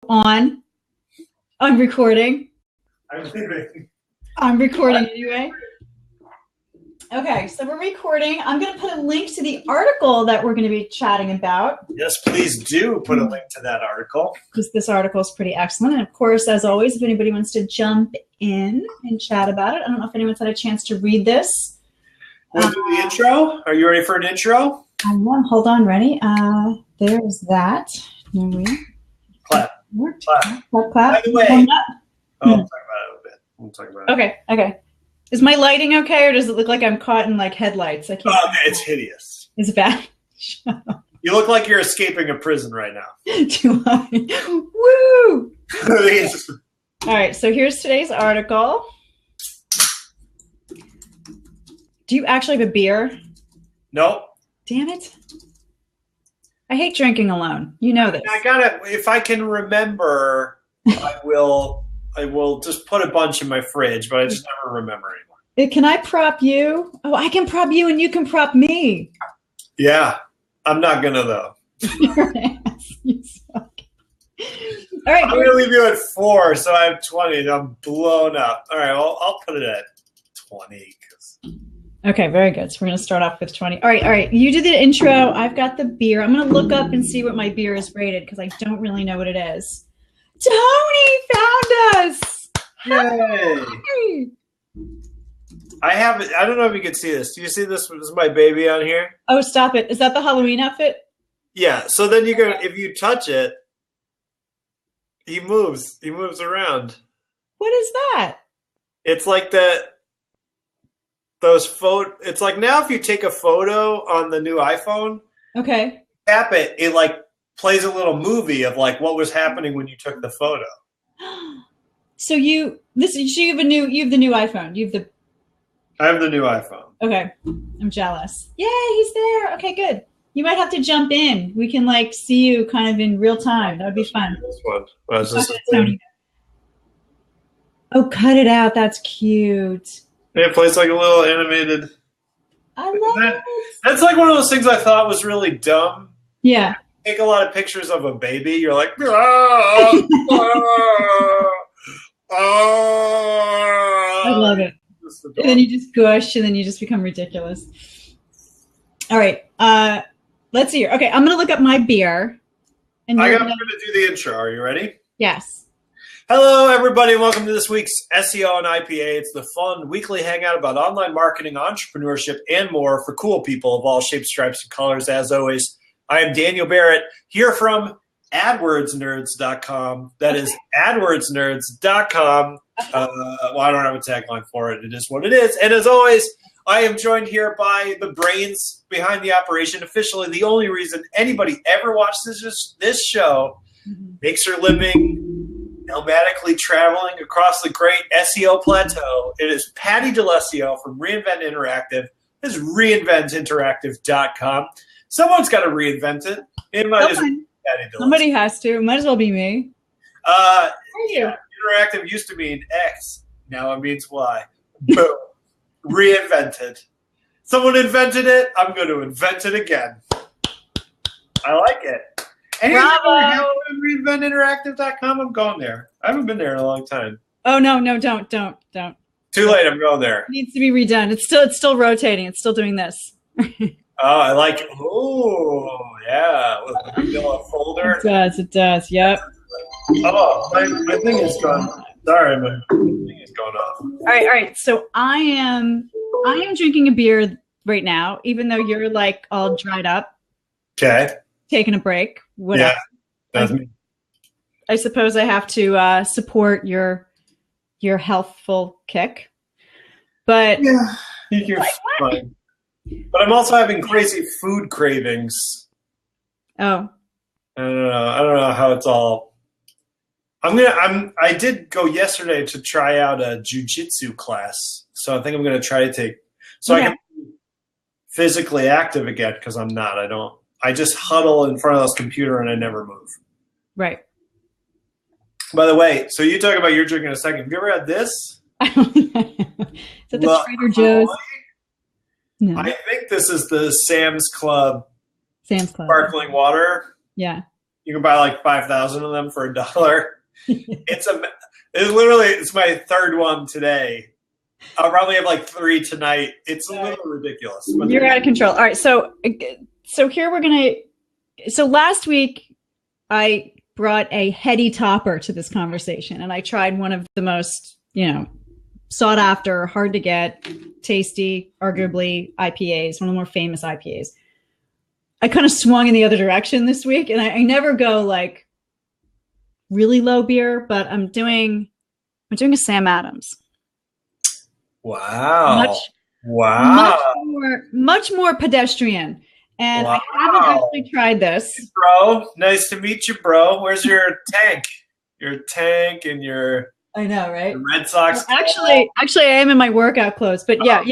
on. I'm recording. I'm leaving. I'm recording anyway. Okay, so we're recording. I'm going to put a link to the article that we're going to be chatting about. Yes, please do put a link to that article. Because this article is pretty excellent. And of course, as always, if anybody wants to jump in and chat about it, I don't know if anyone's had a chance to read this. Want to do the intro? Are you ready for an intro? I am. Hold on, ready? There's that. Clap. Clap. By the way, I'll talk about it a little bit. We'll talk about it. Okay. Is my lighting okay, or does it look like I'm caught in like headlights? I can't. It's hideous. It's bad. You look like you're escaping a prison right now. Do I? Woo! All right, so here's today's article. Do you actually have a beer? Nope. Damn it. I hate drinking alone. You know this. I gotta, if I can remember, I will just put a bunch in my fridge, but I just never remember anymore. Can I prop you? Oh, I can prop you and you can prop me. Yeah, I'm not gonna though. Your ass, you suck. All right, I'm gonna leave you at 4, so I have 20. And I'm blown up. All right, well, I'll put it at 20. Okay, very good. So we're gonna start off with 20. All right. You do the intro. I've got the beer. I'm gonna look up and see what my beer is rated because I don't really know what it is. Tony found us. Yay! I don't know if you can see this. Do you see this? This is my baby on here. Oh, stop it! Is that the Halloween outfit? Yeah. So then if you touch it, he moves. He moves around. What is that? It's like it's like now if you take a photo on the new iPhone, okay, tap it, it like plays a little movie of like what was happening when you took the photo. So you have the new iPhone. I have the new iPhone. Okay. I'm jealous. Yay, he's there. Okay, good. You might have to jump in. We can like see you kind of in real time. That would be fun. This one. Oh, cut it out. That's cute. It plays like a little animated. I love it. That's like one of those things I thought was really dumb. Yeah. Take a lot of pictures of a baby. You're like, I love it. And then you just gush, and then you just become ridiculous. All right. Let's see here. Okay, I'm going to look up my beer. And I'm going to do the intro. Are you ready? Yes. Hello, everybody. Welcome to this week's SEO and IPA. It's the fun weekly hangout about online marketing, entrepreneurship, and more for cool people of all shapes, stripes, and colors. As always, I am Daniel Barrett, here from AdWordsNerds.com. That is AdWordsNerds.com. Well, I don't have a tagline for it. It is what it is. And as always, I am joined here by the brains behind the operation. Officially, the only reason anybody ever watches this show, makes her living nomadically traveling across the great SEO plateau. It is Patty DeLessio from Reinvent Interactive. This is reinventinteractive.com. Someone's got to reinvent it. It might as well be Patty DeLessio. Somebody has to. It might as well be me. Yeah, interactive used to mean X. Now it means Y. Boom. Reinvented. Someone invented it. I'm going to invent it again. I like it. Bravo. Reinventinteractive.com. I'm going there. I haven't been there in a long time. Oh, no, don't. Too late. I'm going there. It needs to be redone. It's still rotating. It's still doing this. Oh, I like it. Oh, yeah. With a folder. It does. Yep. Oh, my thing is gone. Sorry, my thing is going off. All right. So I am drinking a beer right now, even though you're like all dried up. Okay. Taking a break. Whatever. Yeah, that's me. I suppose I have to support your healthful kick. But yeah, you're fine. But I'm also having crazy food cravings. Oh. I don't know how it's all. I did go yesterday to try out a jiu-jitsu class. So I think I'm going to try to take I can be physically active again because I'm not. I just huddle in front of this computer and I never move. Right. By the way, so you talk about your drink in a second. Have you ever had this? Is that the Trader Joe's? No. I think this is the Sam's Club sparkling water. Yeah. You can buy like 5,000 of them for $1. It's my third one today. I'll probably have like 3 tonight. It's a little ridiculous. But you're out of control. All right. So here so last week I brought a heady topper to this conversation, and I tried one of the most, sought after, hard to get, tasty, arguably IPAs, one of the more famous IPAs. I kind of swung in the other direction this week, and I never go like really low beer, but I'm doing a Sam Adams. Wow. Much more pedestrian. And wow. I haven't actually tried this. Hey, bro, nice to meet you, bro. Where's your tank? Your tank and your I know, right? Red Sox. Actually, I am in my workout clothes, but yeah.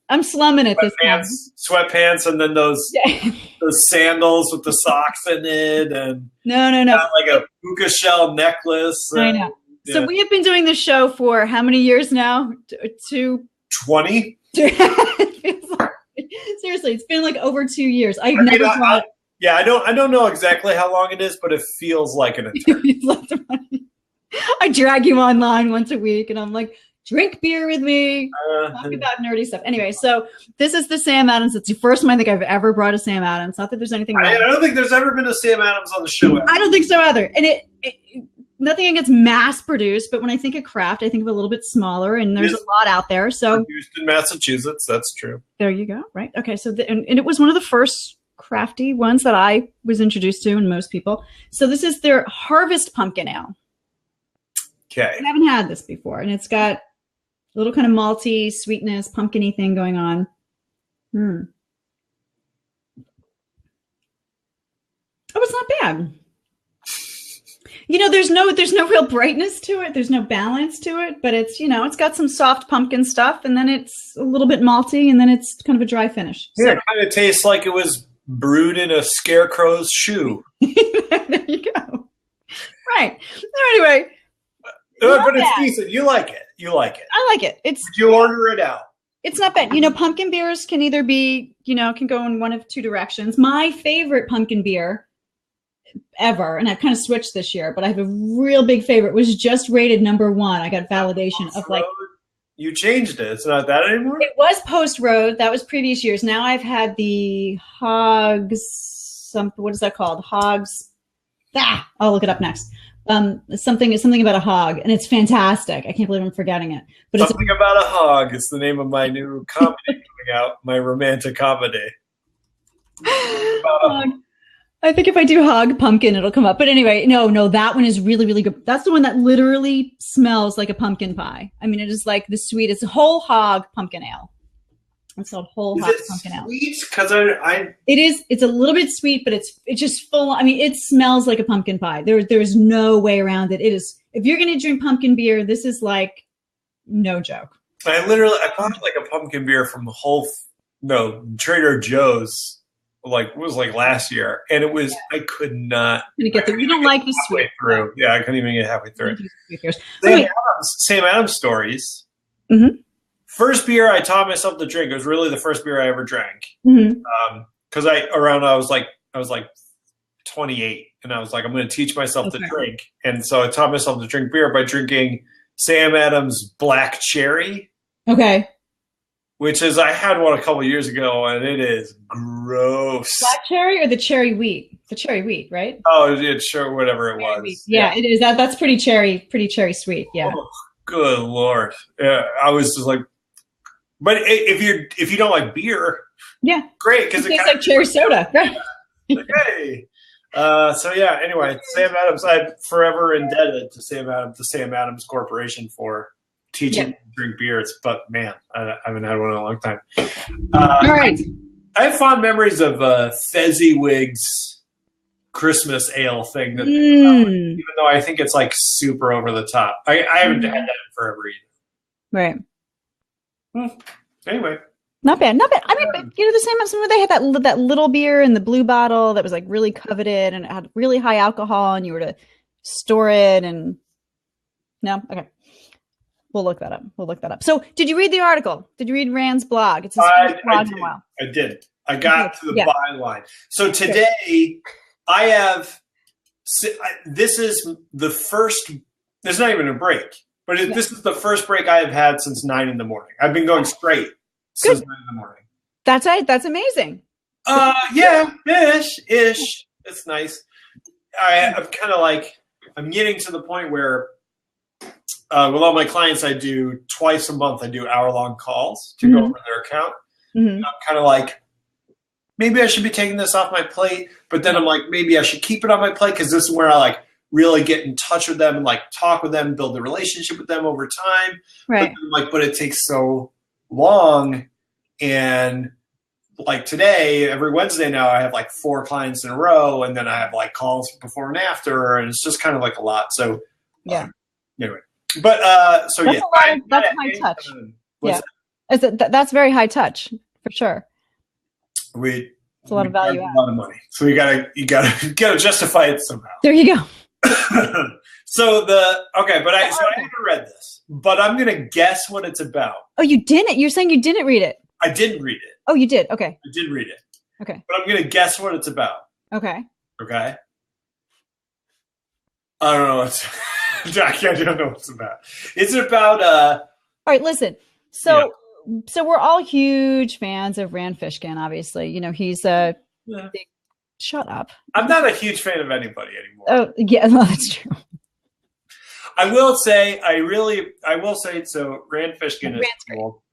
I'm slumming it this time. Sweatpants, and then those sandals with the socks in it, and no, like a puka shell necklace. I know. Yeah. So we have been doing this show for how many years now? 20. Seriously, it's been like over 2 years. I don't know exactly how long it is, but it feels like an eternity. I drag you online once a week, and I'm like, drink beer with me, talk about nerdy stuff. Anyway, so this is the Sam Adams. It's the first time I think I've ever brought a Sam Adams. Not that there's anything wrong. I don't think there's ever been a Sam Adams on the show. I don't think so either. And it nothing against mass produced, but when I think of craft, I think of a little bit smaller, and there's a lot out there. So produced in Massachusetts, that's true. There you go. Right. Okay. So and it was one of the first crafty ones that I was introduced to, and most people. So this is their Harvest Pumpkin Ale. Okay. I haven't had this before, and it's got a little kind of malty, sweetness, pumpkin-y thing going on. Oh, it's not bad. There's no real brightness to it. There's no balance to it, but it's, it's got some soft pumpkin stuff, and then it's a little bit malty, and then it's kind of a dry finish. Yeah, it kind of tastes like it was brewed in a scarecrow's shoe. There you go. Right. So anyway. But it's decent. You like it. I like it. Would you order it out? It's not bad. Pumpkin beers can either be, can go in one of two directions. My favorite pumpkin beer ever, and I've kind of switched this year, but I have a real big favorite, was just rated #1. I got validation of like. You changed it. It's not that anymore? It was Post Road. That was previous years. Now I've had the Hogs, what is that called? Hogs. I'll look it up next. Something about a hog, and it's fantastic. I can't believe I'm forgetting it. But Something About a Hog is the name of my new comedy coming out, my romantic comedy. I think if I do hog pumpkin, it'll come up. But anyway, no, that one is really, really good. That's the one that literally smells like a pumpkin pie. I mean, it is like the sweetest whole hog pumpkin ale. It's called whole hog pumpkin ale. Sweet? Because it is. It's a little bit sweet, but it's just full. I mean, it smells like a pumpkin pie. There's no way around it. It is. If you're going to drink pumpkin beer, this is like no joke. I bought like a pumpkin beer from Trader Joe's. It was last year, and it was I could not. You don't like the sweet through. Yeah, I couldn't even get halfway through. Sam Adams stories. Mm-hmm. First beer I taught myself to drink. It was really the first beer I ever drank. Mm-hmm. Because I was like 28, and I was like, I'm going to teach myself to drink, and so I taught myself to drink beer by drinking Sam Adams Black Cherry. Okay. Which is, I had one a couple of years ago, and it is gross. Black cherry or the cherry wheat? The cherry wheat, right? Oh, yeah, sure, whatever it was. Yeah, it is. That's pretty cherry sweet. Yeah. Oh, good Lord. Yeah, I was just like, but if you don't like beer, yeah, great, because it tastes like cherry soda. Okay. So yeah. Anyway, Sam Adams. I'm forever indebted to Sam Adams Corporation for teaching me to drink beers. But man, I haven't had one in a long time. All right. I have fond memories of Fezziwig's Christmas ale thing that they call it, even though I think it's like super over the top. I haven't had that in forever either. Right. Anyway. Not bad. I mean, but, the same as they had that little beer in the blue bottle that was like really coveted, and it had really high alcohol, and you were to store it. And no, okay, we'll look that up. So, did you read the article? Did you read Rand's blog? It's his first blog in a while. I did. I got to the byline. So today, I have This is the first. There's not even a break, but this is the first break I have had since 9 in the morning. I've been going straight since 9 in the morning. That's right. That's amazing. Yeah, ish. It's nice. I'm kind of like, I'm getting to the point where with all my clients, I do twice a month. I do hour-long calls to go over their account. I'm kind of like, maybe I should be taking this off my plate, but then I'm like, maybe I should keep it on my plate because this is where I like really get in touch with them and like talk with them, build a relationship with them over time. Right. But it takes so long. And like today, every Wednesday now, I have like 4 clients in a row, and then I have like calls before and after, and it's just kind of like a lot. So anyway, but so that's yeah, that's high touch. That's very high touch for sure. It's a lot of value. A lot of money, so you gotta justify it somehow. There you go. So but I haven't read this, but I'm gonna guess what it's about. Oh, you didn't? You're saying you didn't read it? I didn't read it. Oh, you did? Okay. I did read it. Okay. But I'm gonna guess what it's about. Okay. Okay. I don't know I don't know what it's about. It's about all right, listen. So we're all huge fans of Rand Fishkin, obviously. You know, he's a big, shut up. I'm not a huge fan of anybody anymore. Oh, yeah, no, that's true. I will say so Rand Fishkin is cool.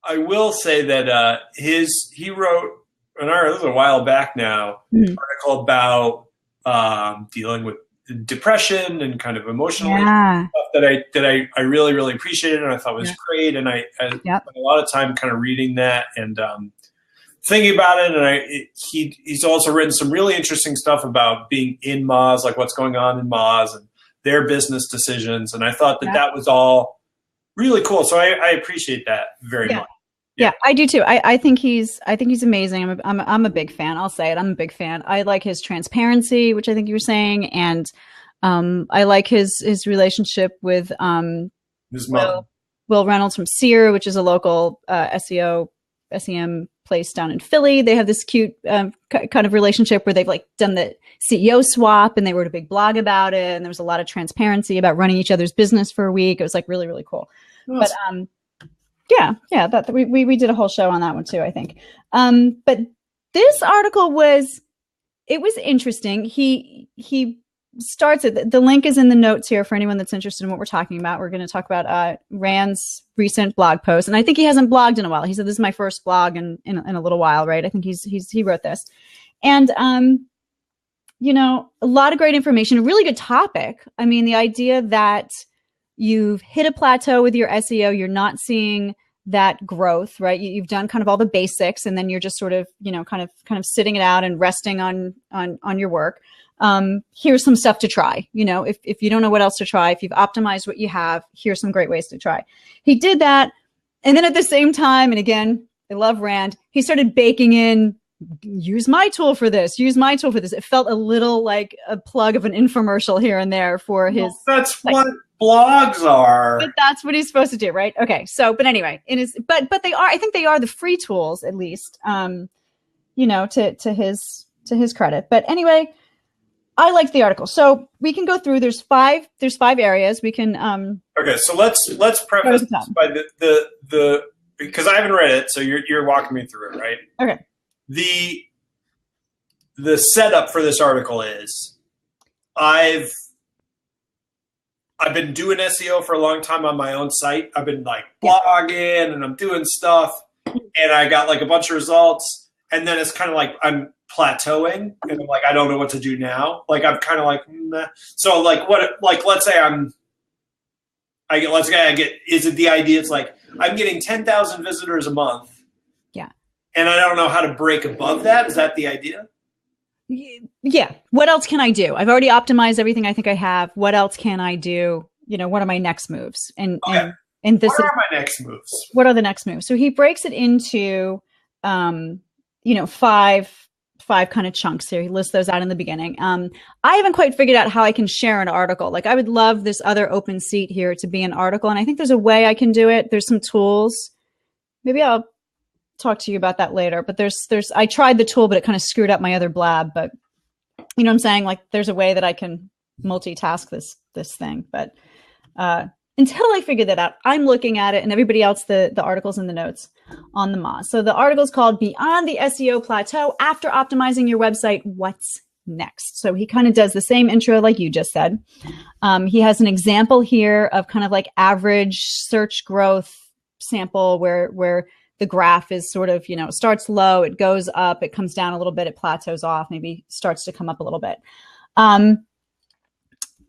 I will say that he wrote this was a while back now, an article about dealing with depression and kind of emotional stuff that I really, really appreciated and I thought was great. And I spent a lot of time kind of reading that and thinking about it. And he's also written some really interesting stuff about being in Moz, like what's going on in Moz and their business decisions. And I thought that was all really cool. So I appreciate that very much. Yeah, I do too. I think he's amazing. I'm a big fan. I'll say it. I'm a big fan. I like his transparency, which I think you were saying, and I like his relationship with Will Reynolds from Sear, which is a local SEO SEM place down in Philly. They have this cute kind of relationship where they've like done the CEO swap, and they wrote a big blog about it, and there was a lot of transparency about running each other's business for a week. It was like really, really cool. But that we did a whole show on that one too, I think. But this article was interesting. He starts it. The link is in the notes here for anyone that's interested in what we're talking about. We're going to talk about Rand's recent blog post, and I think he hasn't blogged in a while. He said this is my first blog in a little while, right? I think he wrote this, and a lot of great information, a really good topic. I mean, the idea that you've hit a plateau with your SEO, you're not seeing that growth, right? You've done kind of all the basics, and then you're just sort of, kind of sitting it out and resting on your work. Here's some stuff to try. If you don't know what else to try, if you've optimized what you have, here's some great ways to try. He did that. And then at the same time, and again, I love Rand, he started baking in, use my tool for this, use my tool for this. It felt a little like a plug of an infomercial here and there for his. That's what blogs are. But that's what he's supposed to do, right? Okay. So, but anyway, but they are, I think they are the free tools, at least, to his credit. But anyway, I liked the article. So we can go through, there's five areas we can, okay. So let's preface this by the because I haven't read it. So you're walking me through it, right? Okay. The setup for this article is I've been doing SEO for a long time on my own site. I've been like blogging and I'm doing stuff, and I got like a bunch of results, and then it's kind of like I'm plateauing, and I'm like, I don't know what to do now. Like I'm kind of like, meh. So like let's say is it the idea? It's like I'm getting 10,000 visitors a month. Yeah. And I don't know how to break above that. Is that the idea? Yeah. What else can I do? I've already optimized everything I think I have. What else can I do? What are my next moves? And this what are my next moves? What are the next moves? So he breaks it into, five kind of chunks here. He lists those out in the beginning. I haven't quite figured out how I can share an article. Like I would love this other open seat here to be an article. And I think there's a way I can do it. There's some tools. Maybe I'll talk to you about that later, but I tried the tool, but it kind of screwed up my other blab, but You know what I'm saying? Like there's a way that I can multitask this thing, but until I figure that out, I'm looking at it, and everybody else, the articles in the notes on the Moz. So the article is called Beyond the SEO Plateau, After Optimizing Your Website, What's Next? So he kind of does the same intro like you just said. He has an example here of kind of like average search growth sample where the graph is sort of, starts low, it goes up, it comes down a little bit, it plateaus off, maybe starts to come up a little bit.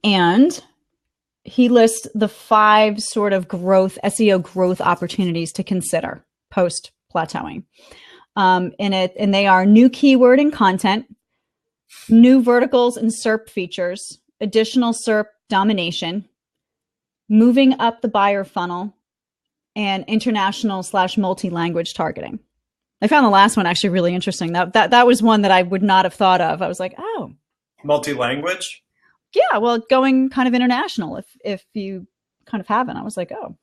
And he lists the 5 sort of SEO growth opportunities to consider post plateauing. And they are new keyword and content, new verticals and SERP features, additional SERP domination, moving up the buyer funnel, and international/multi-language targeting. I found the last one actually really interesting. That was one that I would not have thought of. I was like, oh. Multi-language? Yeah, well, going kind of international if you kind of haven't. I was like, oh,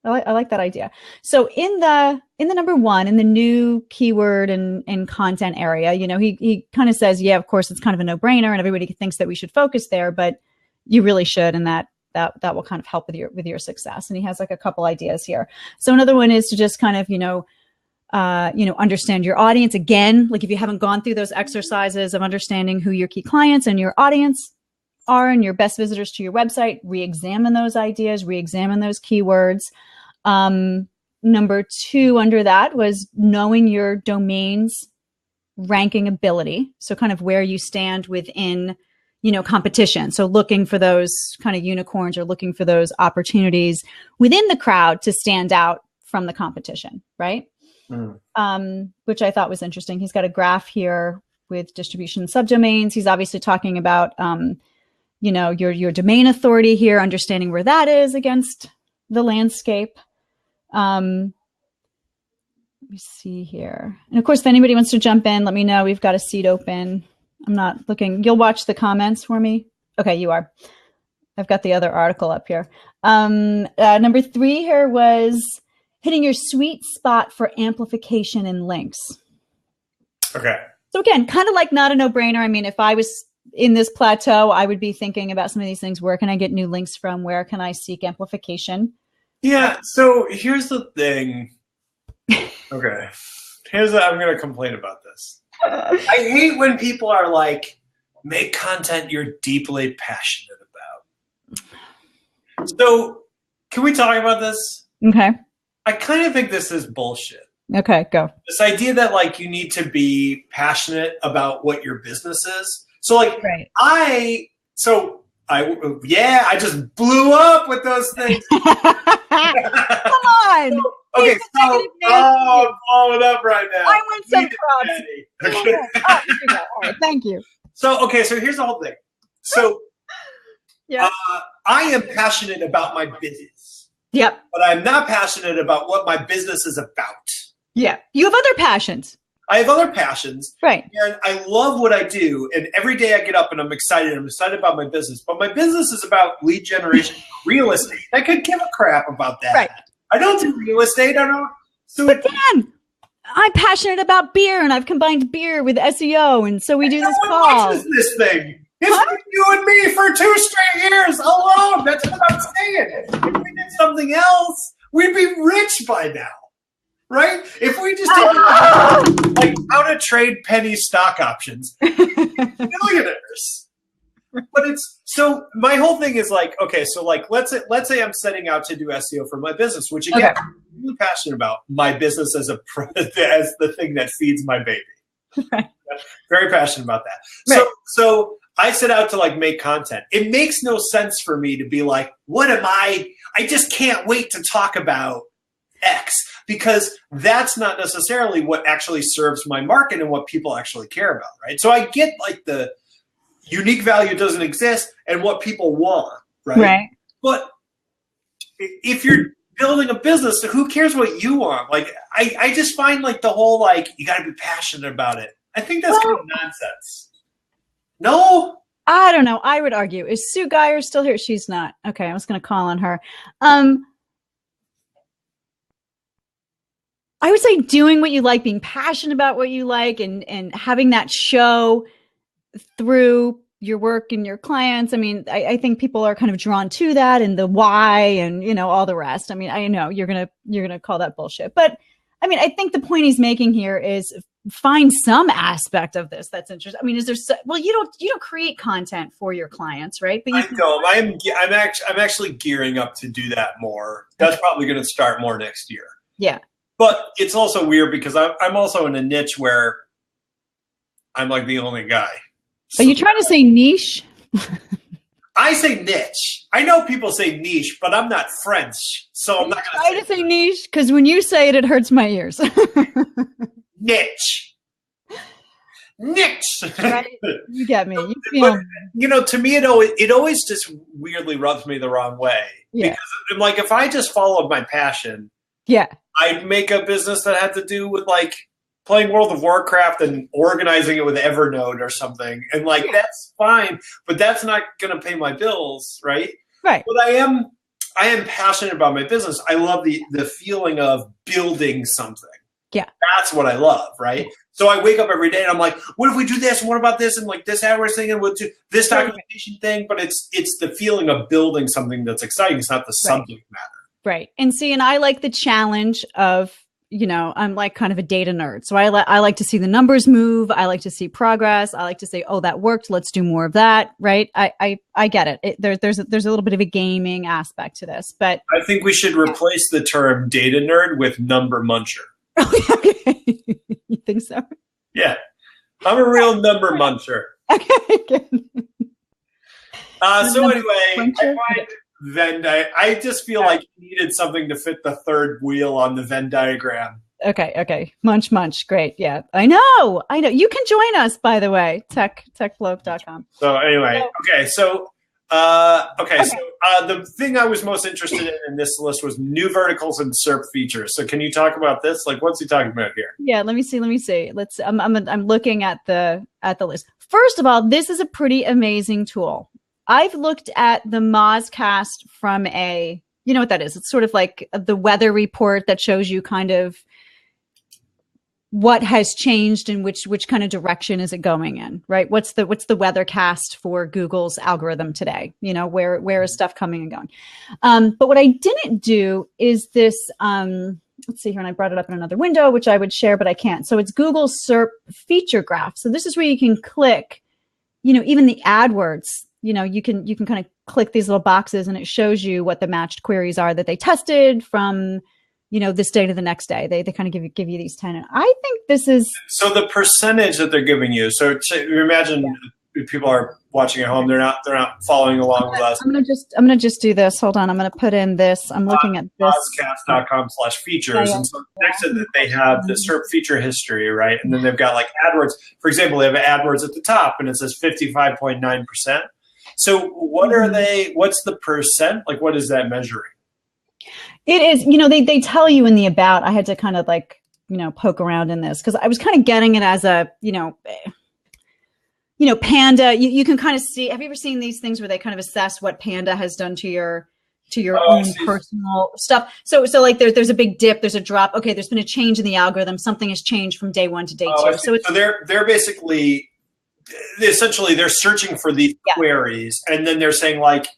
I like that idea. So in the number 1, in the new keyword and content area, he kind of says, yeah, of course, it's kind of a no-brainer, and everybody thinks that we should focus there, but you really should, and that will kind of help with your success. And he has like a couple ideas here. So another one is to just kind of, understand your audience. Again, like if you haven't gone through those exercises of understanding who your key clients and your audience are and your best visitors to your website, re-examine those ideas, re-examine those keywords. Number 2 under that was knowing your domain's ranking ability. So kind of where you stand within, competition. So looking for those kind of unicorns or looking for those opportunities within the crowd to stand out from the competition, right? Which I thought was interesting. He's got a graph here with distribution subdomains. He's obviously talking about, your domain authority here, understanding where that is against the landscape. Let me see here. And of course, if anybody wants to jump in, let me know. We've got a seat open. I'm not looking. You'll watch the comments for me? Okay, you are. I've got the other article up here. Number 3 here was hitting your sweet spot for amplification and links. Okay. So again, kind of like not a no-brainer. I mean, if I was in this plateau, I would be thinking about some of these things. Where can I get new links from? Where can I seek amplification? Yeah, so here's the thing. Okay. I'm going to complain about this. I hate when people are like, make content you're deeply passionate about. So can we talk about this? Okay. I kind of think this is bullshit. Okay, go. This idea that like you need to be passionate about what your business is. So like right. I just blew up with those things. Come on. Okay, so I'm blowing up right now. I want some props. Okay. All right, thank you. So here's the whole thing. So yeah. I am passionate about my business. Yep. But I'm not passionate about what my business is about. Yeah. You have other passions. I have other passions. Right. And I love what I do. And every day I get up and I'm excited. I'm excited about my business. But my business is about lead generation, real estate. I could give a crap about that. Right. I don't do real estate. I don't. So but Dan, I'm passionate about beer, and I've combined beer with SEO, and so we do this call. Watches this thing. It's been you and me for 2 straight years alone. That's what I'm saying. If we did something else, we'd be rich by now. Right? If we just did like how to trade penny stock options, millionaires. But it's so my whole thing is like, okay, so like let's say I'm setting out to do SEO for my business, which again I'm really passionate about my business as as the thing that feeds my baby. Right. Very passionate about that. Right. So I set out to like make content. It makes no sense for me to be like, what am I just can't wait to talk about X, because that's not necessarily what actually serves my market and what people actually care about, right? So I get like the unique value doesn't exist and what people want, right? Right. But if you're building a business, who cares what you want? Like I just find like the whole like you got to be passionate about it. I think that's kind of nonsense. No? I don't know. I would argue. Is Sue Geyer still here? She's not. Okay, I was going to call on her. I would say doing what you like, being passionate about what you like, and having that show through your work and your clients. I mean, I think people are kind of drawn to that and the why and, you know, all the rest. I mean, I know you're going to call that bullshit, but I mean, I think the point he's making here is find some aspect of this that's interesting. I mean, is there, well, you don't create content for your clients, right? But I'm actually gearing up to do that more. That's probably going to start more next year. Yeah. But it's also weird because I'm also in a niche where I'm like the only guy. Are you trying to say niche? I say niche. I know people say niche, but I'm not French, so I'm not going to say niche because when you say it, it hurts my ears. Niche. Niche. Right? You get me. You feel me. You know, to me, it always just weirdly rubs me the wrong way. Yeah. Because I'm like, if I just followed my passion, yeah, I'd make a business that had to do with like playing World of Warcraft and organizing it with Evernote or something. And like, that's fine, but that's not going to pay my bills. Right. Right. But I am passionate about my business. I love the feeling of building something. Yeah. That's what I love. Right. So I wake up every day and I'm like, what if we do this? And what about this? And like this AdWords thing and we'll do this documentation thing. But it's the feeling of building something that's exciting. It's not the subject matter. Right. And see, and I like the challenge of, you know, I'm like kind of a data nerd. So I like to see the numbers move. I like to see progress. I like to say, oh, that worked. Let's do more of that. Right. I get it. There's a little bit of a gaming aspect to this, but I think we should replace the term data nerd with number muncher. Okay. You think so? Yeah. I'm a real number muncher. Okay. Good. So anyway, I find Venn I just feel like you needed something to fit the third wheel on the Venn diagram. Okay. Munch. Great. Yeah. I know. You can join us, by the way, techbloke.com. So anyway, So the thing I was most interested in this list was new verticals and SERP features. So can you talk about this? Like, what's he talking about here? Yeah. Let me see. I'm looking at the list. First of all, this is a pretty amazing tool. I've looked at the Mozcast from you know what that is? It's sort of like the weather report that shows you kind of what has changed and which kind of direction is it going in, right? What's the weathercast for Google's algorithm today? You know, where is stuff coming and going? But what I didn't do is this, let's see here, and I brought it up in another window, which I would share, but I can't. So it's Google SERP feature graph. So this is where you can click, you know, even the AdWords, you know, you can kind of click these little boxes and it shows you what the matched queries are that they tested from, you know, this day to the next day. They kind of give you these 10. And I think this is. So the percentage that they're giving you. So imagine if people are watching at home, they're not following along with us. I'm gonna just do this. Hold on. I'm gonna put in this. I'm looking at this. Podcast.com/features. And so next to that, they have the SERP feature history, right? And then they've got like AdWords. For example, they have AdWords at the top and it says 55.9%. So what are they, what's the percent? Like, what is that measuring? It is, you know, they tell you in the about. I had to kind of like, you know, poke around in this because I was kind of getting it as a, you know, Panda. You can kind of see. Have you ever seen these things where they kind of assess what Panda has done to your own personal stuff? So like there's a big dip, there's a drop. Okay, there's been a change in the algorithm. Something has changed from day one to day two. So they're basically, essentially, they're searching for these queries, and then they're saying like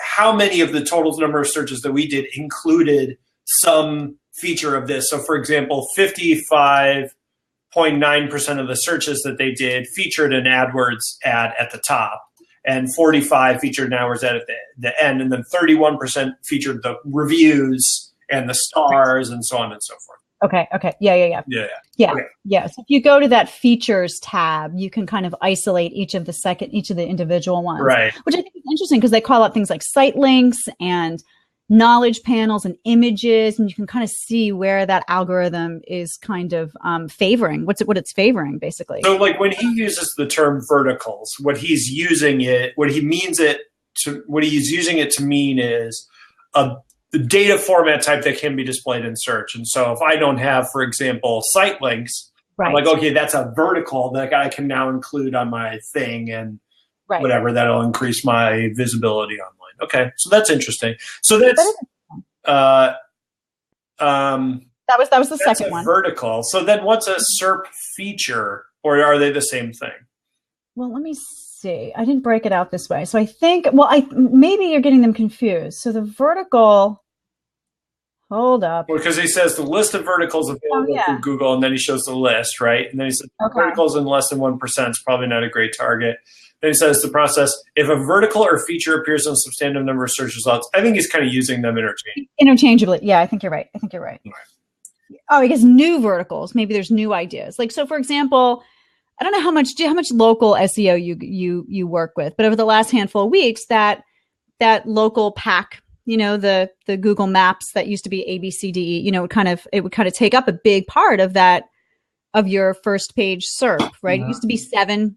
how many of the total number of searches that we did included some feature of this. So for example, 55.9% of the searches that they did featured an AdWords ad at the top, and 45 featured an AdWords ad at the end, and then 31% featured the reviews and the stars and so on and so forth. Okay. Yeah. Okay. So if you go to that features tab, you can kind of isolate each of the individual ones, right? Which I think is interesting because they call out things like site links and knowledge panels and images, and you can kind of see where that algorithm is kind of favoring what it's favoring, basically. So, like when he uses the term verticals, what he's using it to mean is the data format type that can be displayed in search. And so if I don't have, for example, site links, I'm like, okay, that's a vertical that I can now include on my thing and whatever, that'll increase my visibility online. Okay. So that's interesting. So that's, that was the second one. Vertical. So then what's a SERP feature? or are they the same thing? Well, let me see. I didn't break it out this way. So I think, well, maybe you're getting them confused. So the vertical, hold up. Well, because he says the list of verticals available through Google, and then he shows the list, right? And then he says verticals in less than 1% is probably not a great target. Then he says the process, if a vertical or feature appears in a substantive number of search results, I think he's kind of using them interchangeably. Yeah, I think you're right. Right. Oh, I guess new verticals. Maybe there's new ideas. Like, so for example, I don't know how much local SEO you work with, but over the last handful of weeks, that local pack, the Google Maps that used to be A, B, C, D, E, it would kind of take up a big part of your first page SERP, right? It used to be 7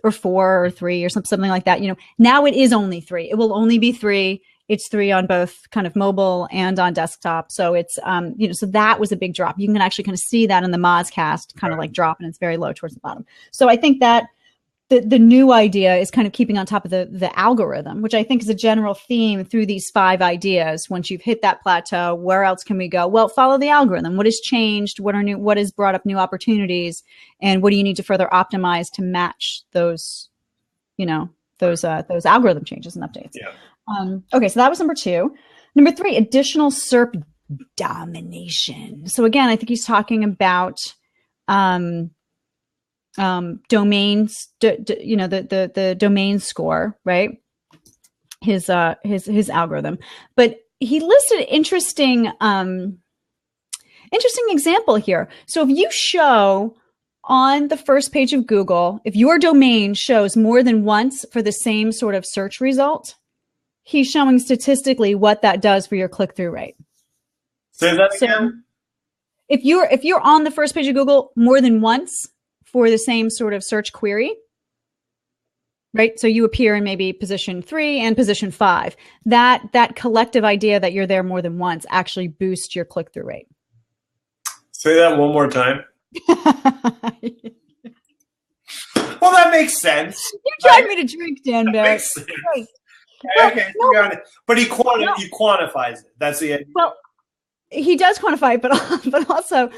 or 4 or 3 or something like that. Now it is only 3. It will only be 3. It's 3 on both kind of mobile and on desktop. So it's, so that was a big drop. You can actually kind of see that in the Mozcast kind of like drop, and it's very low towards the bottom. So I think that the new idea is kind of keeping on top of the algorithm, which I think is a general theme through these 5 ideas. Once you've hit that plateau, where else can we go? Well, follow the algorithm. What has changed? What has brought up new opportunities? And what do you need to further optimize to match those algorithm changes and updates? Yeah. Okay, so that was number 2. Number 3, additional SERP domination. So again, I think he's talking about domains, the domain score, right? His algorithm, but he listed interesting example here. So if you show on the first page of Google, if your domain shows more than once for the same sort of search result, he's showing statistically what that does for your click-through rate. Say that again. If you're on the first page of Google more than once for the same sort of search query, right? So you appear in maybe position 3 and position 5. That collective idea that you're there more than once actually boosts your click-through rate. Say that one more time. Well, that makes sense. You tried me to drink, Dan Bear. Okay, you got it. But he quantifies it. That's the idea. Well, he does quantify it, but also,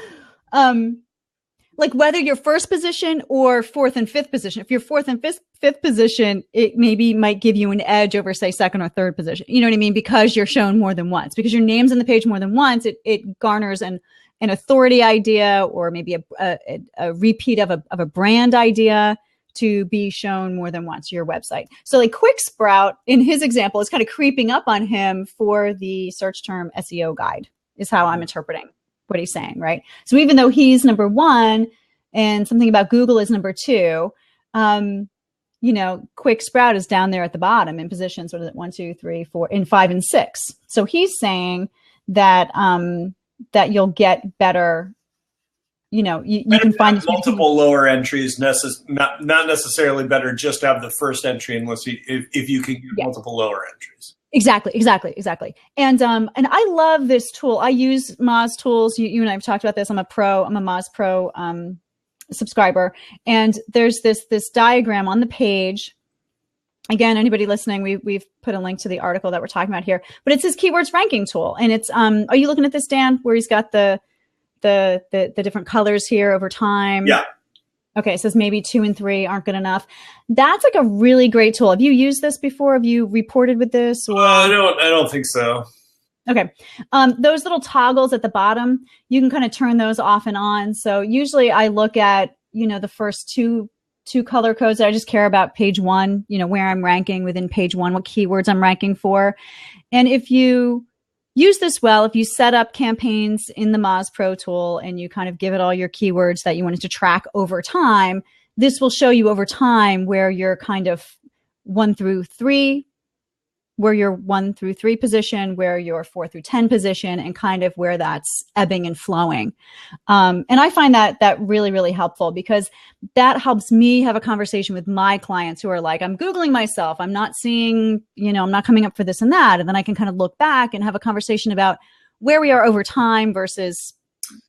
like whether you're first position or 4th and 5th position. If you're 4th and 5th position, it might give you an edge over, say, 2nd or 3rd position. You know what I mean? Because you're shown more than once. Because your name's on the page more than once, it garners an authority idea, or maybe a repeat of a brand idea to be shown more than once, your website. So like Quick Sprout, in his example, is kind of creeping up on him for the search term SEO guide, is how I'm interpreting what he's saying, right? So even though he's number 1 and something about Google is number 2, Quick Sprout is down there at the bottom in positions, what is it, 1, 2, 3, 4, and 5 and 6. So he's saying that that you'll get better, you can find multiple lower entries, not necessarily better just to have the first entry unless if you can get multiple lower entries. Exactly. And I love this tool. I use Moz tools. You and I have talked about this. I'm a Moz Pro subscriber. And there's this diagram on the page. Again, anybody listening, we've put a link to the article that we're talking about here, but it's his keywords ranking tool. And it's, are you looking at this, Dan, where he's got the different colors here over time? Yeah. Okay, it says maybe 2 and 3 aren't good enough. That's like a really great tool. Have you used this before? Have you reported with this? Or? I don't think so. Okay. Those little toggles at the bottom, you can kind of turn those off and on. So usually I look at, the first two color codes. I just care about page 1, where I'm ranking within page 1, what keywords I'm ranking for. And if you use this well, if you set up campaigns in the Moz Pro tool and you kind of give it all your keywords that you wanted to track over time, this will show you over time where you're kind of 1 through 3, where you're 1 through 3 position, where you're 4 through 10 position, and kind of where that's ebbing and flowing. And I find that really, really helpful, because that helps me have a conversation with my clients who are like, I'm Googling myself. I'm not seeing, I'm not coming up for this and that. And then I can kind of look back and have a conversation about where we are over time versus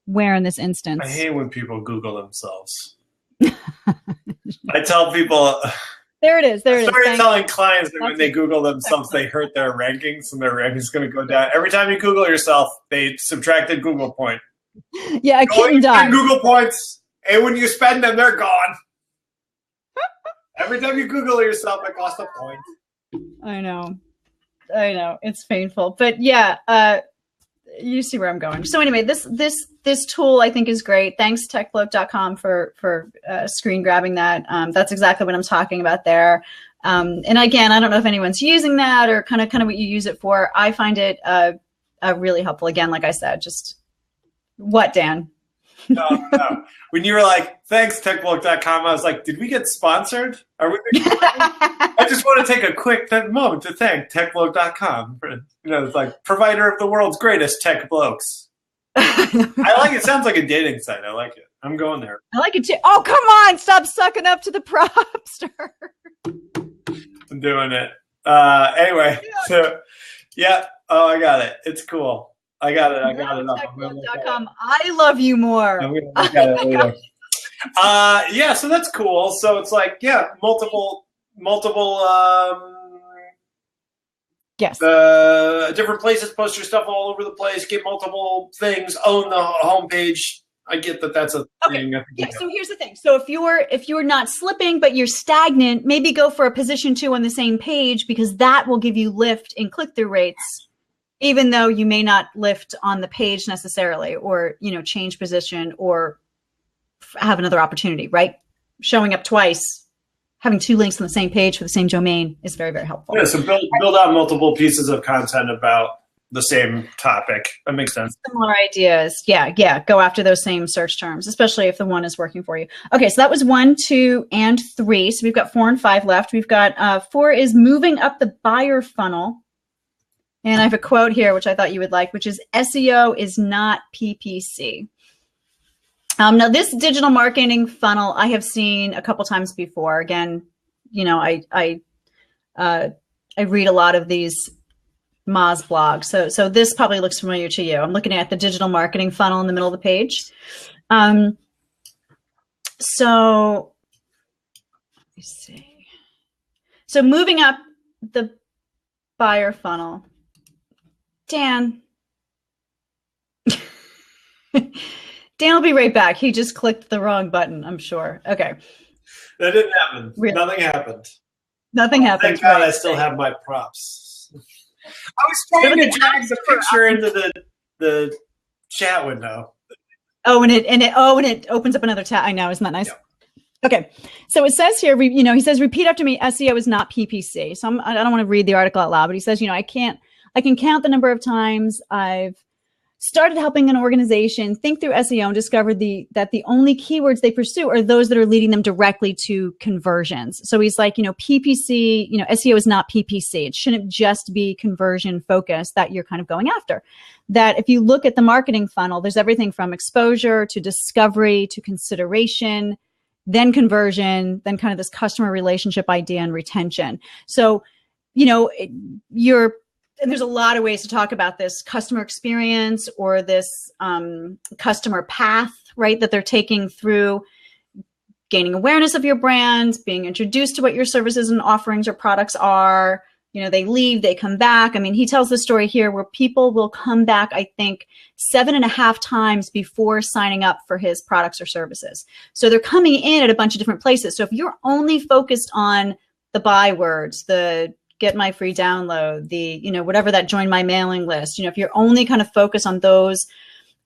where in this instance. I hate when people Google themselves. I tell people... There it is. I started telling clients that when they Google themselves, they hurt their rankings, and their rankings going to go down. Every time you Google yourself, they subtracted Google point. Yeah, a kitten died. Google points. And when you spend them, they're gone. Every time you Google yourself, it costs a point. I know. It's painful. But yeah, you see where I'm going. So anyway, this tool I think is great. Thanks techbloke.com for screen grabbing that. That's exactly what I'm talking about there. And again, I don't know if anyone's using that or kind of what you use it for. I find it really helpful. Again, like I said, just what, Dan? No. When you were like, thanks techbloke.com, I was like, did we get sponsored? Are we? I just want to take a quick moment to thank techbloke.com for, it's like provider of the world's greatest tech blokes. I like it. Sounds like a dating site. I like it. I'm going there. I like it too. Oh, come on. Stop sucking up to the propster. I'm doing it. Anyway, so yeah. Oh, I got it. It's cool. I got it. Techbloke.com. I love you more. I'm gonna look at it later. Yeah, so that's cool. So it's like, yeah, multiple yes. Different places, post your stuff all over the place, get multiple things, own the homepage. I get that that's a thing. Yeah, so here's the thing. So if you're not slipping, but you're stagnant, maybe go for a position 2 on the same page, because that will give you lift in click-through rates, even though you may not lift on the page necessarily, or, change position or have another opportunity, right? Showing up twice, having 2 links on the same page for the same domain is very, very helpful. Yeah, so build out multiple pieces of content about the same topic. That makes sense. Similar ideas. Yeah. Go after those same search terms, especially if the one is working for you. Okay, so that was 1, 2, and 3. So we've got 4 and 5 left. We've got 4 is moving up the buyer funnel. And I have a quote here, which I thought you would like, which is SEO is not PPC. Now, this digital marketing funnel I have seen a couple times before. Again, I read a lot of these Moz blogs. So this probably looks familiar to you. I'm looking at the digital marketing funnel in the middle of the page. So let me see. So moving up the buyer funnel. Dan will be right back. He just clicked the wrong button, I'm sure. Okay. That didn't happen. Really? Nothing happened. Nothing happened. Thank God I still have my props. I was trying to drag the picture into the chat window. Oh, and it opens up another tab. I know, isn't that nice? Yeah. Okay, so it says here, he says, repeat after me, SEO is not PPC. So I don't want to read the article out loud, but he says, I can count the number of times I've started helping an organization think through SEO and discovered that the only keywords they pursue are those that are leading them directly to conversions. So he's like, PPC, SEO is not PPC. It shouldn't just be conversion focused that you're kind of going after. That if you look at the marketing funnel, there's everything from exposure to discovery to consideration, then conversion, then kind of this customer relationship idea and retention. So, and there's a lot of ways to talk about this customer experience or this customer path, right, that they're taking through gaining awareness of your brand, being introduced to what your services and offerings or products are. They leave, they come back. I mean, he tells the story here where people will come back, I think, 7.5 times before signing up for his products or services. So they're coming in at a bunch of different places. So if you're only focused on the buy words, the get my free download, the, whatever that join my mailing list, if you're only kind of focused on those,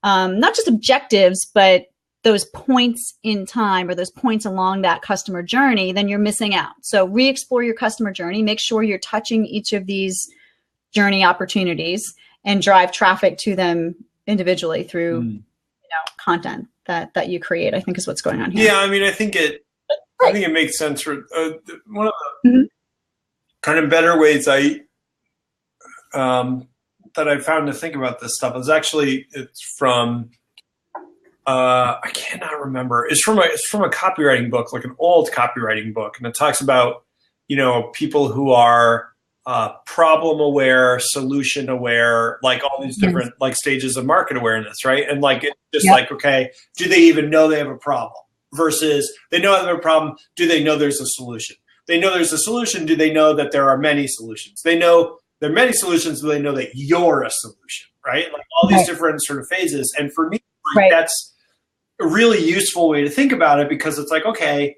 not just objectives, but those points in time or those points along that customer journey, then you're missing out. So re-explore your customer journey, make sure you're touching each of these journey opportunities and drive traffic to them individually through, content that you create, I think is what's going on here. Yeah. I mean, I think it makes sense for one of the kind of better ways that I found to think about this stuff is it's from, I cannot remember. It's from a copywriting book, like an old copywriting book. And it talks about, people who are problem aware, solution aware, like all these different like stages of market awareness, right? And like, it's just like, okay, do they even know they have a problem versus they know they have a problem. Do they know there's a solution? They know there's a solution. Do they know that there are many solutions? They know there are many solutions, but they know that you're a solution, right? Like all these different sort of phases. And for me, that's a really useful way to think about it, because it's like, okay,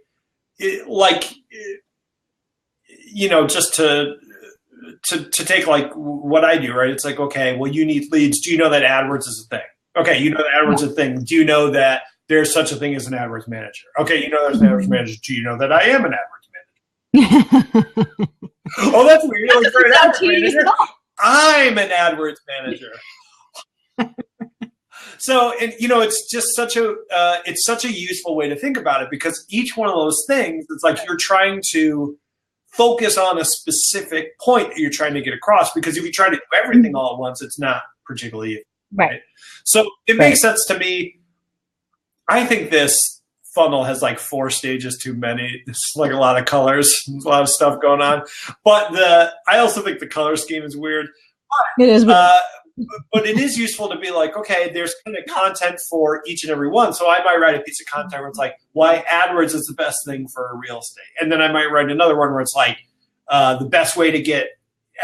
just to take like what I do, right? It's like, okay, well, you need leads. Do you know that AdWords is a thing? Okay, you know that AdWords is a thing. Do you know that there's such a thing as an AdWords manager? Okay, you know there's an AdWords manager. Do you know that I am an AdWords manager? Oh, that's weird. Like, for an AdWords manager, I'm an AdWords manager. So, and it's just such a useful way to think about it, because each one of those things, it's like you're trying to focus on a specific point that you're trying to get across, because if you try to do everything all at once, it's not particularly easy, right? So it makes sense to me. I think this funnel has like 4 stages too many. It's like a lot of colors, a lot of stuff going on. But I also think the color scheme is weird. It is weird. But it is useful to be like, okay, there's kind of content for each and every one. So I might write a piece of content where it's like, why AdWords is the best thing for real estate. And then I might write another one where it's like, the best way to get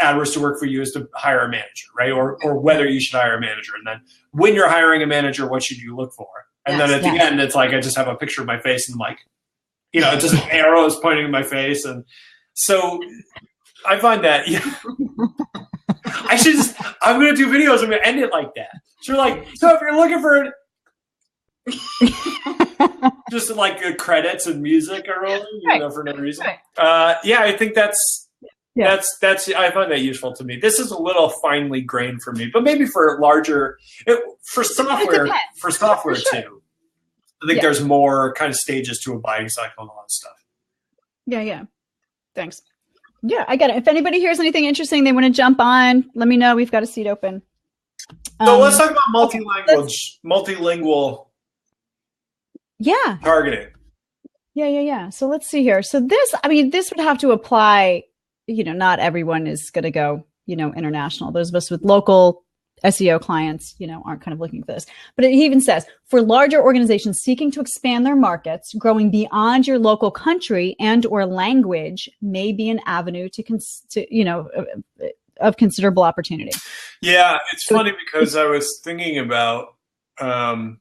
AdWords to work for you is to hire a manager, right? Or whether you should hire a manager. And then when you're hiring a manager, what should you look for? And then at the end, it's like, I just have a picture of my face and I'm like, just arrows pointing at my face. And so I find that, I'm going to do videos. I'm going to end it like that. So if you're looking for just like good credits and music are rolling, for no reason. Right. I think that's I find that useful to me. This is a little finely grained for me, but maybe for larger, for software too. I think there's more kind of stages to a buying cycle and all that stuff. Yeah. Thanks. Yeah, I get it. If anybody hears anything interesting, they want to jump on, let me know. We've got a seat open. So let's talk about multilingual targeting. Yeah. So let's see here. So this would have to apply, not everyone is going to go, international. Those of us with local SEO clients, aren't kind of looking for this. But it even says, for larger organizations seeking to expand their markets, growing beyond your local country and or language may be an avenue of considerable opportunity. Yeah, it's funny because I was thinking about, I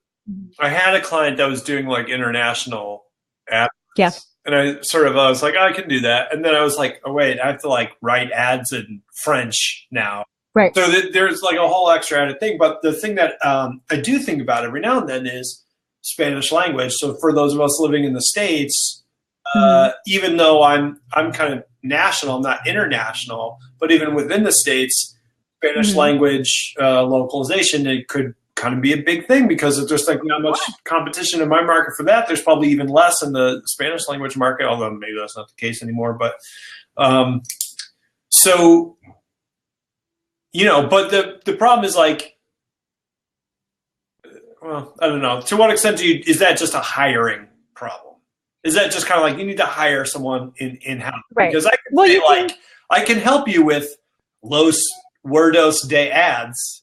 had a client that was doing like international ads. Yeah. And I was like, I can do that. And then I was like, oh, wait, I have to like write ads in French now. Right. So there's like a whole extra added thing. But the thing that I do think about every now and then is Spanish language. So for those of us living in the States, even though I'm kind of national, I'm not international, but even within the States, Spanish language localization, it could kind of be a big thing because there's just like not much competition in my market for that. There's probably even less in the Spanish language market, although maybe that's not the case anymore. But but the problem is like, well, I don't know. To what extent is that just a hiring problem? Is that just kind of like you need to hire someone in-house? Right. Because I can help you with Los Wordos de ads,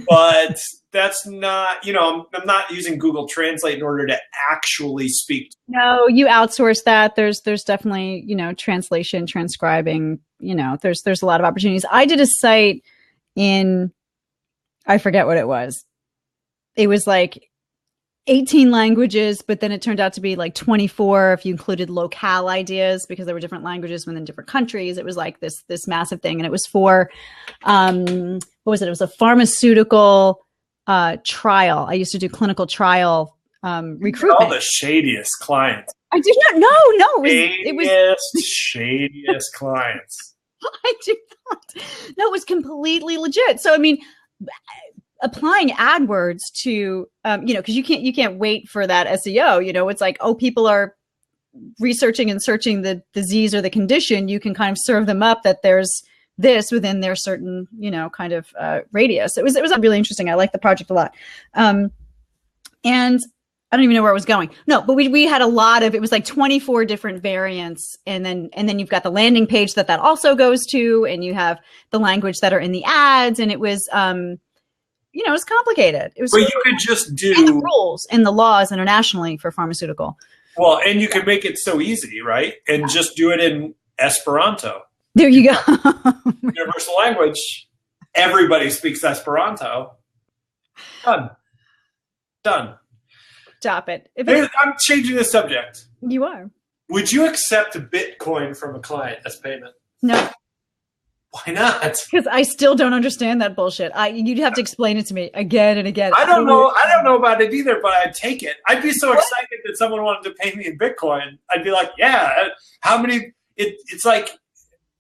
but that's not, I'm not using Google Translate in order to actually speak. No, you outsource that. There's definitely, translation, transcribing, there's a lot of opportunities. I did a site I forget what it was. It was like 18 languages, but then it turned out to be like 24 if you included locale ideas because there were different languages within different countries. It was like this massive thing. And it was for, what was it? It was a pharmaceutical trial. I used to do clinical trial recruitment. All the shadiest clients. I did not know. It was shadiest clients. I do not. No, it was completely legit. So, I mean, applying AdWords to, because you can't wait for that SEO. It's like, people are researching and searching the disease or the condition. You can kind of serve them up that there's this within their certain, kind of radius. It was really interesting. I liked the project a lot. And I don't even know where I was going. No, but we had a lot of, it was like 24 different variants. And then you've got the landing page that also goes to, and you have the language that are in the ads. And it was, it was complicated. It was, but you could just do and the rules and the laws internationally for pharmaceutical. Well, and you could make it so easy, right? And just do it in Esperanto. There you go. Universal language. Everybody speaks Esperanto. Done. Stop it. I'm changing the subject. You are. Would you accept Bitcoin from a client as payment? No. Why not? Because I still don't understand that bullshit. You'd have to explain it to me again and again. I don't know about it either, but I'd take it. I'd be so excited that someone wanted to pay me in Bitcoin. I'd be like, yeah, how many? It's like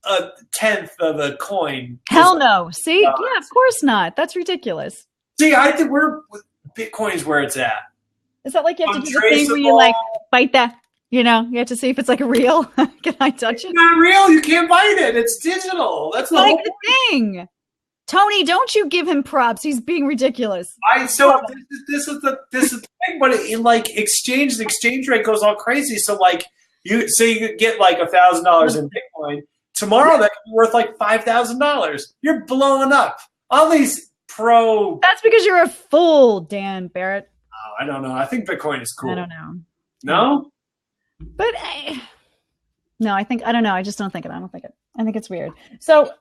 a tenth of a coin. Hell no. See? Yeah, of course not. That's ridiculous. See, I think Bitcoin's where it's at. Is that like you have to do the thing where you like bite that? You know, you have to see if it's like real. Can I touch it? It's not real. You can't bite it. It's digital. That's like the thing. Tony, don't you give him props. He's being ridiculous. This is the thing, but the exchange rate goes all crazy. So like you could get like $1,000 in Bitcoin. Tomorrow that could be worth like $5,000. You're blowing up. All these That's because you're a fool, Dan Barrett. Oh, I don't know. I think Bitcoin is cool. I don't know. No? But I don't know. I just don't think it. I don't think it. I think it's weird. So,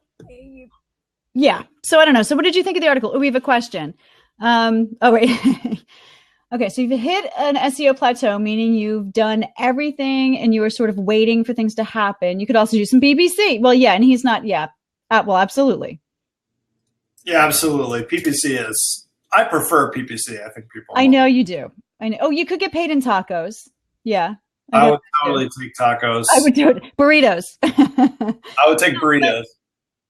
yeah. So I don't know. So what did you think of the article? Oh, we have a question. Oh, wait. Okay. So you've hit an SEO plateau, meaning you've done everything and you were sort of waiting for things to happen. You could also do some BBC. Well, yeah. And he's not. Yeah. Well, absolutely. Yeah, absolutely. PPC is. I prefer PPC. I think people. I know you do. I know. Oh, you could get paid in tacos. Yeah. I would totally take tacos. I would do it. Burritos. I would take burritos.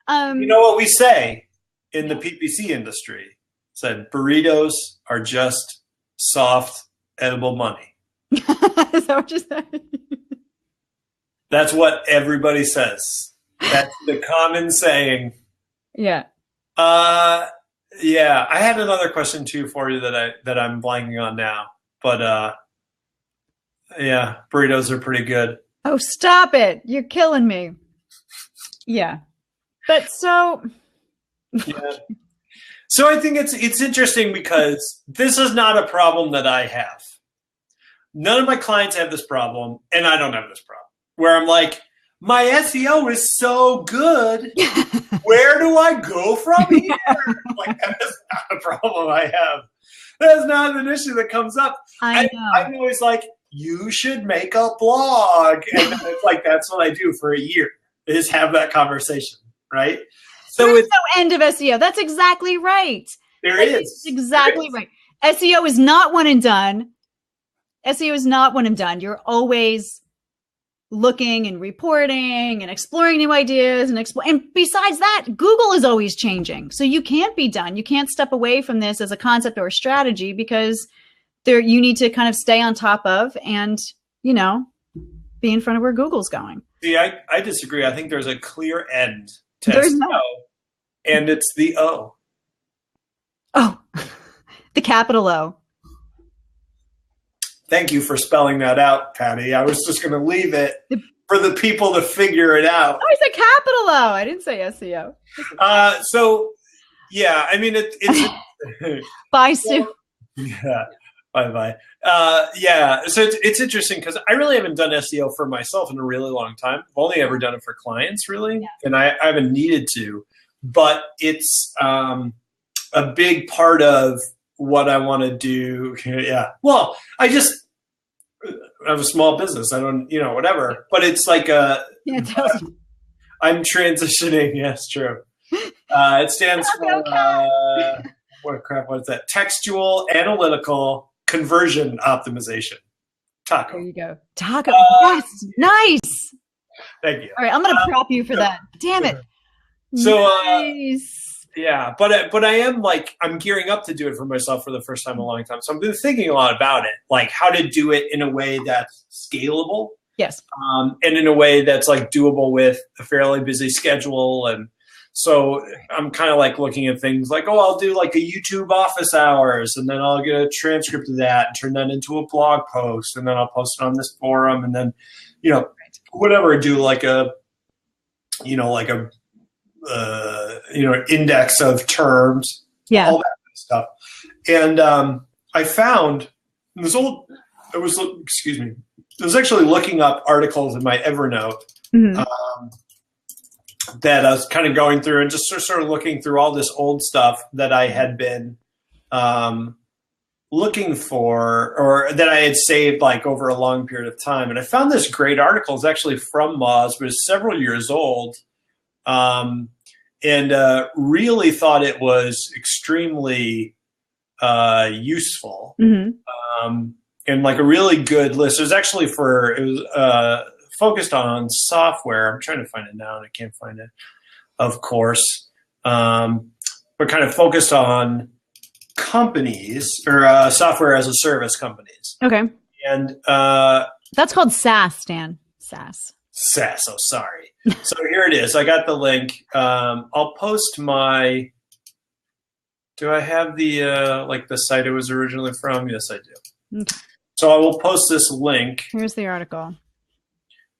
You know what we say in the PPC industry? Said burritos are just soft, edible money. Is that what you said? That's what everybody says. That's the common saying. Yeah. Yeah. I had another question too for you that I'm blanking on now, but yeah, burritos are pretty good. Oh, stop it. You're killing me. Yeah. But so. Yeah. So I think it's interesting because this is not a problem that I have. None of my clients have this problem, and I don't have this problem. Where I'm like, my SEO is so good. Where do I go from here? Like, that is not a problem I have. That's not an issue that comes up. I know. I'm always like, you should make a blog. And it's like, that's what I do for a year, is have that conversation, right? So There's no end of SEO. That's exactly right. There is. Exactly right. SEO is not one and done. SEO is not one and done. You're always looking and reporting and exploring new ideas and besides that, Google is always changing. So you can't be done. You can't step away from this as a concept or a strategy because you need to kind of stay on top of and, be in front of where Google's going. See, I disagree. I think there's a clear end to There's SEO, not. and it's the O. Oh, the capital O. Thank you for spelling that out, Patty. I was just going to leave it for the people to figure it out. Oh, I said capital O. I didn't say SEO. So, yeah, I mean, it's Bye, Sue. Yeah. Bye. Yeah. So it's interesting because I really haven't done SEO for myself in a really long time. I've only ever done it for clients, really. Yeah. And I haven't needed to. But it's a big part of what I want to do. Yeah. Well, I have a small business. I don't, whatever. But it's like I'm transitioning. Yes, true. It stands for what is that? Textual Analytical Conversion Optimization. Taco. There you go. Taco. Yes. Nice. Thank you. All right, I'm going to prop you for that. Damn it. So, nice. Yeah, but I am I'm gearing up to do it for myself for the first time in a long time. So I've been thinking a lot about it, like how to do it in a way that's scalable. Yes. And in a way that's doable with a fairly busy schedule. And so I'm kind of looking at things I'll do a YouTube office hours, and then I'll get a transcript of that and turn that into a blog post, and then I'll post it on this forum, and then, whatever, do index of terms, all that kind of stuff. And I found I was actually looking up articles in my Evernote that I was kind of going through and just sort of looking through all this old stuff that I had been looking for, or that I had saved like over a long period of time. And I found this great article. It's actually from Moz, but it's several years old. And really thought it was extremely useful. And like a really good list. It was actually it was focused on software. I'm trying to find it now and I can't find it, of course. But kind of focused on companies or software as a service companies. Okay. And that's called SaaS, Dan. SaaS. Oh, sorry. So here it is. I got the link. I'll post my. Do I have the like the site it was originally from? Yes, I do. Okay. So I will post this link. Here's the article.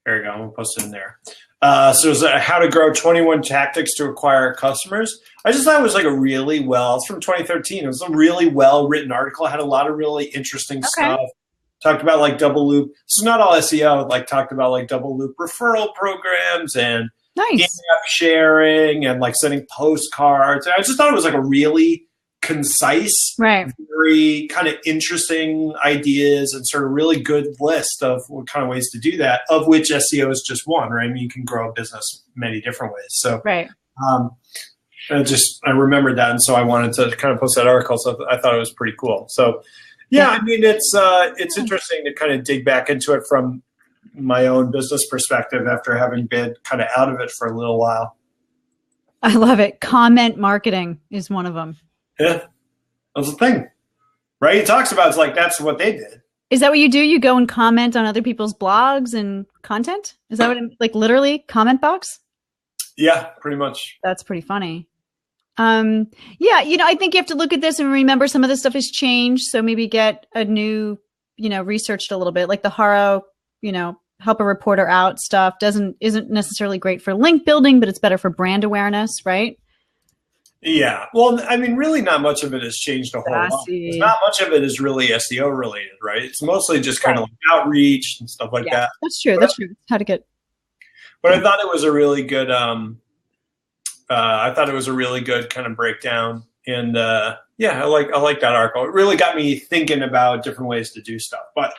There you go. I'm gonna post it in there. So it was how to grow 21 tactics to acquire customers. I just thought it was like it's from 2013. It was a really well written article. It had a lot of really interesting stuff. Talked about like double loop. This is not all SEO. Like talked about like double loop referral programs and in-app sharing and like sending postcards. And I just thought it was like a really concise, very kind of interesting ideas and sort of really good list of what kind of ways to do that, of which SEO is just one, right? I mean, you can grow a business many different ways. So I remembered that. And so I wanted to kind of post that article. So I thought it was pretty cool. So yeah, I mean, it's interesting to kind of dig back into it from my own business perspective after having been kind of out of it for a little while. I love it. Comment marketing is one of them. Yeah, that's the thing, right? He talks about it's like that's what they did. Is that what you do? You go and comment on other people's blogs and content? Is that what like literally comment box? Yeah, pretty much. That's pretty funny. Yeah, I think you have to look at this and remember some of this stuff has changed. So maybe get a new, researched a little bit, like the Haro, help a reporter out stuff isn't necessarily great for link building, but it's better for brand awareness, right? Yeah. Well, I mean, really not much of it has changed a whole lot. Not much of it is really SEO related, right? It's mostly just kind of like outreach and stuff like that. That's true. That's true. How to get. But I thought it was a really good, kind of breakdown. And I like that article. It really got me thinking about different ways to do stuff. But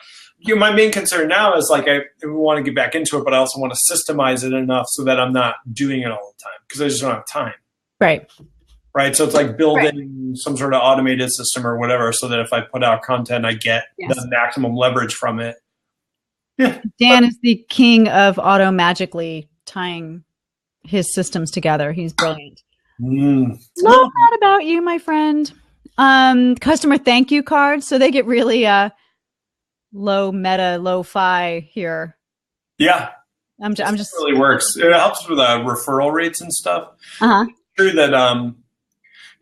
my main concern now is like I want to get back into it, but I also want to systemize it enough so that I'm not doing it all the time because I just don't have time. Right. So it's like building some sort of automated system or whatever so that if I put out content, I get the maximum leverage from it. Yeah. Dan is the king of auto magically tying his systems together. He's brilliant. Love that about you, my friend. Customer thank you cards. So they get really low meta, low-fi here. Yeah. I'm just really works. It helps with referral rates and stuff. It's true that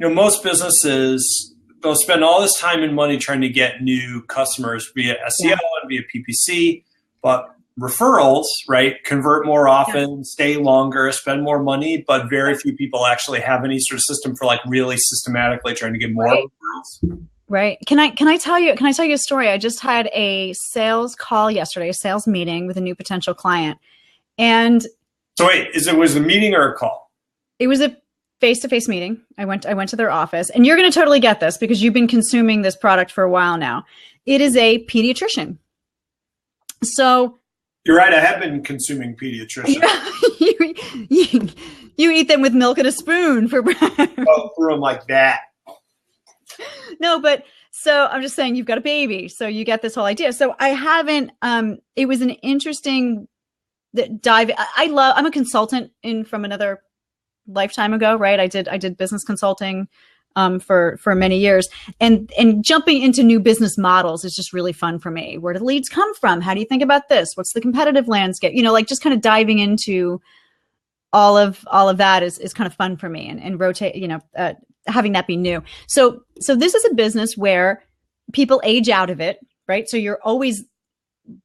most businesses, they'll spend all this time and money trying to get new customers via SEO and via PPC, but referrals, right, convert more often, stay longer, spend more money, but very few people actually have any sort of system for like really systematically trying to get more referrals. Right. Can I tell you a story? I just had a sales call yesterday, a sales meeting with a new potential client. And so wait, was it a meeting or a call? It was a face-to-face meeting. I went to their office, and you're going to totally get this because you've been consuming this product for a while now. It is a pediatrician. So you're right. I have been consuming pediatrician. You eat them with milk and a spoon for breakfast. Oh, through them like that. No, but so I'm just saying you've got a baby, so you get this whole idea. So I haven't. It was an interesting dive. I'm a consultant from another lifetime ago, right? I did business consulting for many years, and jumping into new business models is just really fun for me. Where do leads come from? How do you think about this? What's the competitive landscape? Like just kind of diving into all of that is kind of fun for me, and rotate, having that be new. So this is a business where people age out of it, right? So you're always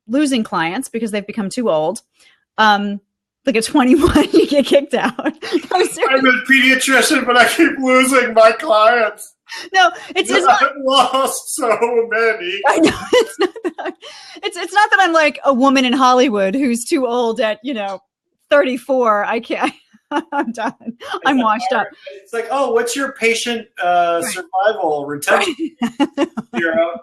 losing clients because they've become too old. Like at 21, you get kicked out. I'm a pediatrician, but I keep losing my clients. No, it's not. I've lost so many. I know it's not that. It's not that I'm like a woman in Hollywood who's too old at 34. I can't. I'm done. I'm washed up. It's like, oh, what's your patient survival retention? 0.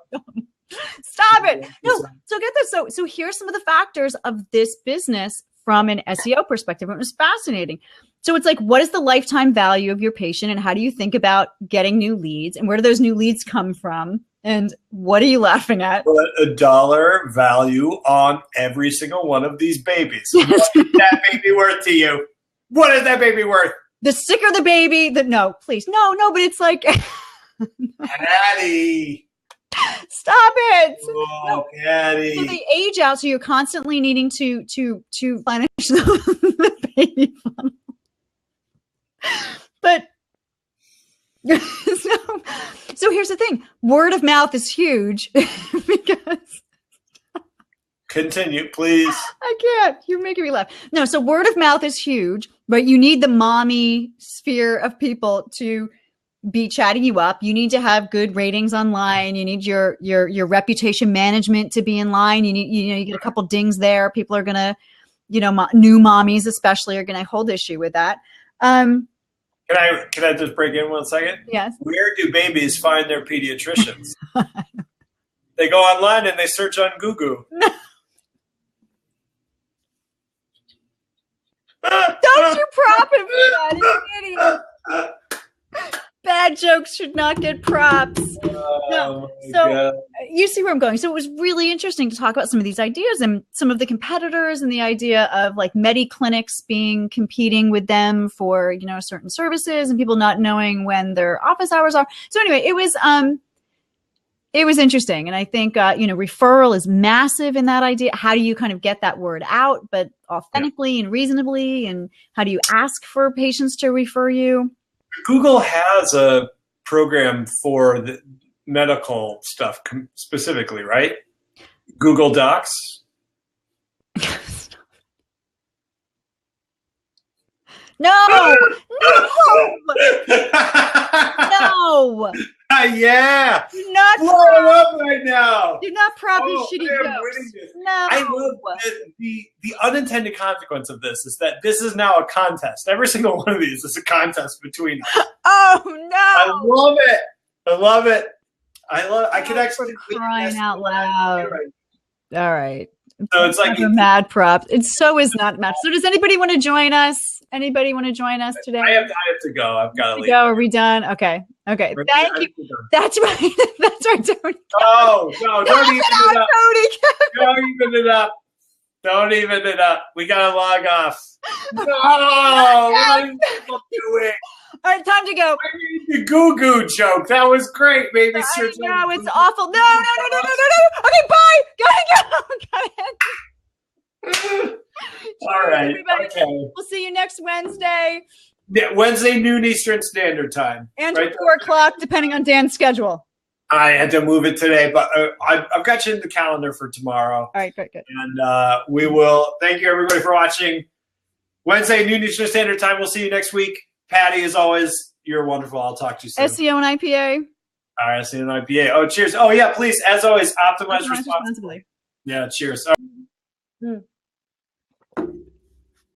Stop it. No, so get this. So here's some of the factors of this business from an SEO perspective. It was fascinating. So it's like, what is the lifetime value of your patient, and how do you think about getting new leads, and where do those new leads come from? And what are you laughing at? Put $1 value on every single one of these babies. What is that baby worth to you? What is that baby worth? The sicker the baby, no, please. No, but it's like Patty. Stop it. Oh, no. Patty. So they age out, so you're constantly needing to replenish the baby funnel. But so here's the thing. Word of mouth is huge because continue, please. I can't. You're making me laugh. No, so word of mouth is huge, but you need the mommy sphere of people to be chatting you up. You need to have good ratings online. You need your reputation management to be in line. You need, you get a couple dings there. People are going to, new mommies especially are going to hold issue with that. Can I just break in 1 second? Yes. Where do babies find their pediatricians? They go online and they search on Google. Don't you prop him for that, you idiot. Bad jokes should not get props. No. So you see where I'm going. So it was really interesting to talk about some of these ideas and some of the competitors, and the idea of like Medi-clinics competing with them for, certain services, and people not knowing when their office hours are. So anyway, it was interesting. And I think, referral is massive in that idea. How do you kind of get that word out, but authentically and reasonably? And how do you ask for patients to refer you? Google has a program for the medical stuff specifically, right? Google Docs. No. Yeah. Do not blow up right now. Do not prop his shitty jokes. No. I love the unintended consequence of this is that this is now a contest. Every single one of these is a contest between us. Oh no. I love it. I could actually crying out loud. All right. So it's like a mad prop. It so is not mad. So does anybody want to join us? Anybody want to join us today? I have to go. I've got to leave. Go. Are we done? Okay. Thank you. That's right. That's right, Tony. Oh, no, don't even it up. Tony. Don't even it up. Don't even it up. We got to log off. No, what are you doing? All right, time to go. I made the goo-goo joke. That was great, baby. No, it's awful. No. Okay, bye. Gotta go. All right. Everybody. Okay. We'll see you next Wednesday. Yeah, Wednesday, noon Eastern Standard Time. And right 4 o'clock, depending on Dan's schedule. I had to move it today, but I've got you in the calendar for tomorrow. All right, good. And we will. Thank you, everybody, for watching. Wednesday, noon Eastern Standard Time. We'll see you next week. Patty, as always, you're wonderful. I'll talk to you soon. SEO and IPA. All right, SEO and IPA. Oh, cheers. Oh, yeah, please, as always, optimize responsibly. Yeah, cheers.